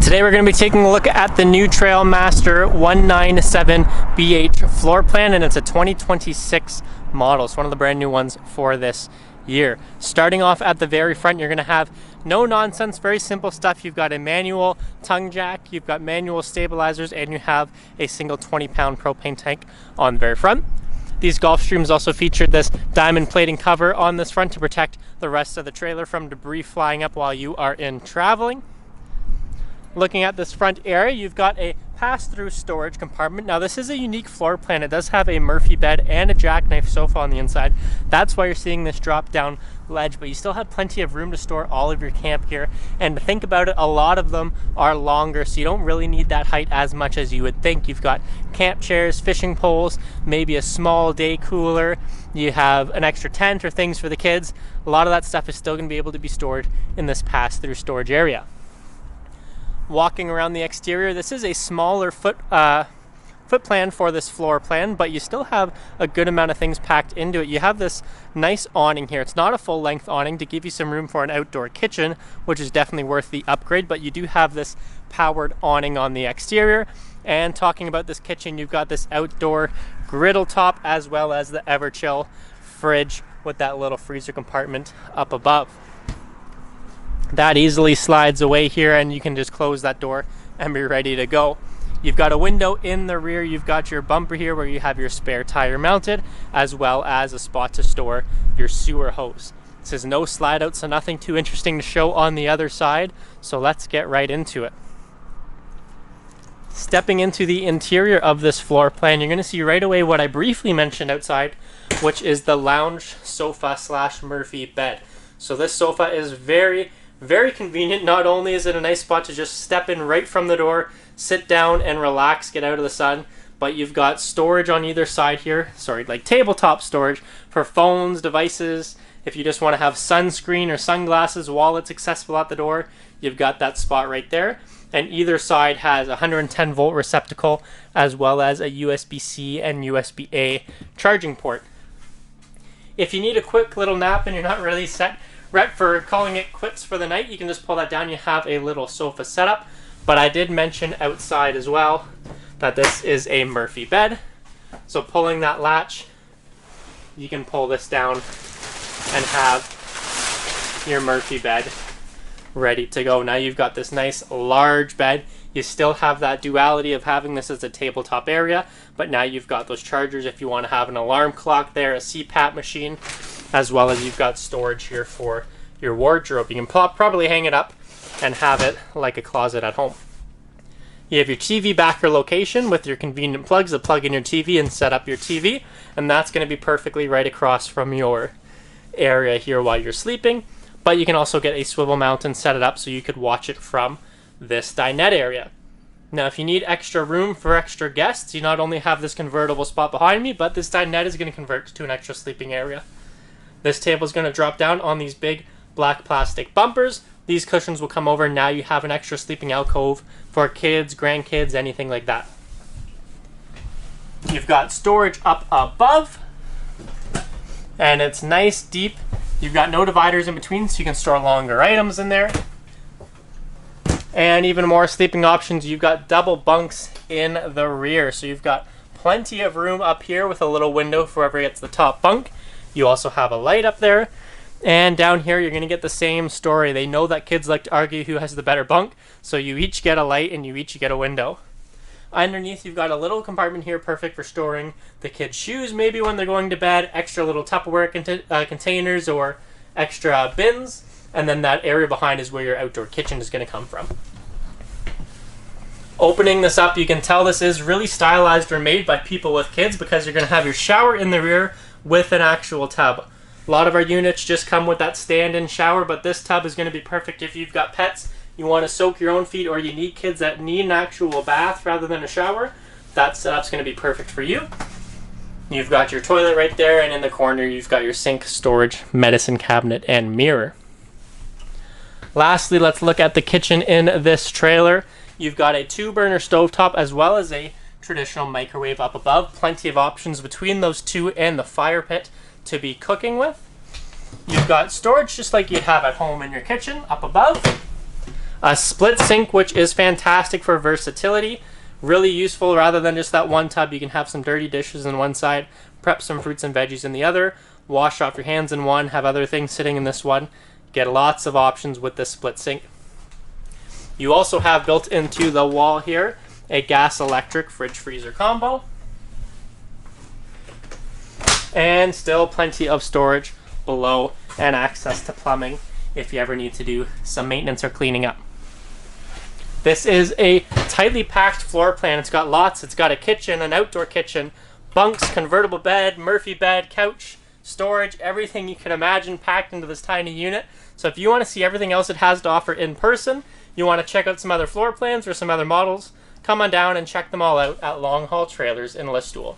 Today we're going to be taking a look at the new Trailmaster 197BH floor plan, and it's a 2026 model. It's one of the brand new ones for this year. Starting off at the very front, you're going to have no nonsense, very simple stuff. You've got a manual tongue jack, you've got manual stabilizers, and you have a single 20-pound propane tank on the very front. These Gulfstreams also featured this diamond plating cover on this front to protect the rest of the trailer from debris flying up while you are in traveling. Looking at this front area, you've got a pass-through storage compartment. Now this is a unique floor plan. It does have a Murphy bed and a jackknife sofa on the inside. That's why you're seeing this drop down ledge, but you still have plenty of room to store all of your camp gear. And think about it, a lot of them are longer, so you don't really need that height as much as you would think. You've got camp chairs, fishing poles, maybe a small day cooler. You have an extra tent or things for the kids. A lot of that stuff is still going to be able to be stored in this pass-through storage area. Walking around the exterior, this is a smaller foot plan for this floor plan, but you still have a good amount of things packed into it. You have this nice awning here. It's not a full length awning to give you some room for an outdoor kitchen, which is definitely worth the upgrade, but you do have this powered awning on the exterior. And talking about this kitchen, you've got this outdoor griddle top as well as the Everchill fridge with that little freezer compartment up above. That easily slides away here, and you can just close that door and be ready to go. You've got a window in the rear. You've got your bumper here where you have your spare tire mounted, as well as a spot to store your sewer hose. This is no slide out, so nothing too interesting to show on the other side. So let's get right into it. Stepping into the interior of this floor plan, you're going to see right away what I briefly mentioned outside, which is the lounge sofa / Murphy bed. So this sofa is very convenient. Not only is it a nice spot to just step in right from the door, sit down and relax, get out of the sun, but you've got storage on either side here. Like tabletop storage for phones, devices. If you just want to have sunscreen or sunglasses, wallets accessible at the door, you've got that spot right there. And either side has a 110 volt receptacle as well as a USB-C and USB-A charging port. If you need a quick little nap and you're not really set for calling it quits for the night, you can just pull that down. You have a little sofa setup, but I did mention outside as well that this is a Murphy bed. So pulling that latch, you can pull this down and have your Murphy bed ready to go. Now you've got this nice large bed. You still have that duality of having this as a tabletop area, but now you've got those chargers if you want to have an alarm clock there, a CPAP machine, as well as you've got storage here for your wardrobe. You can probably hang it up and have it like a closet at home. You have your TV backer location with your convenient plugs to plug in your TV and set up your TV, and that's going to be perfectly right across from your area here while you're sleeping. But you can also get a swivel mount and set it up so you could watch it from this dinette area. Now, if you need extra room for extra guests, you not only have this convertible spot behind me, but this dinette is going to convert to an extra sleeping area. This table is going to drop down on these big black plastic bumpers. These cushions will come over, and now you have an extra sleeping alcove for kids, grandkids, anything like that. You've got storage up above, and it's nice, deep. You've got no dividers in between, so you can store longer items in there. And even more sleeping options, you've got double bunks in the rear. So you've got plenty of room up here with a little window for whoever gets the top bunk. You also have a light up there. And down here, you're going to get the same story. They know that kids like to argue who has the better bunk, so you each get a light and you each get a window. Underneath, you've got a little compartment here, perfect for storing the kids' shoes, maybe when they're going to bed, extra little Tupperware containers or extra bins. And then that area behind is where your outdoor kitchen is going to come from. Opening this up, you can tell this is really stylized or made by people with kids, because you're going to have your shower in the rear with an actual tub. A lot of our units just come with that stand-in shower, but this tub is going to be perfect if you've got pets, you want to soak your own feet, or you need kids that need an actual bath rather than a shower. That setup's going to be perfect for you. You've got your toilet right there, and in the corner you've got your sink, storage, medicine cabinet, and mirror. Lastly, let's look at the kitchen in this trailer. You've got a 2-burner stovetop as well as a traditional microwave up above. Plenty of options between those two and the fire pit to be cooking with. You've got storage just like you'd have at home in your kitchen up above. A split sink, which is fantastic for versatility. Really useful. Rather than just that one tub, you can have some dirty dishes in one side, prep some fruits and veggies in the other, wash off your hands in one, have other things sitting in this one. Get lots of options with this split sink. You also have built into the wall here a gas electric fridge freezer combo. And still plenty of storage below and access to plumbing if you ever need to do some maintenance or cleaning up. This is a tightly packed floor plan. It's got lots. It's got a kitchen, an outdoor kitchen, bunks, convertible bed, Murphy bed, couch, storage, everything you can imagine packed into this tiny unit. So if you want to see everything else it has to offer in person, you want to check out some other floor plans or some other models, come on down and check them all out at Longhaul Trailers in Listowel.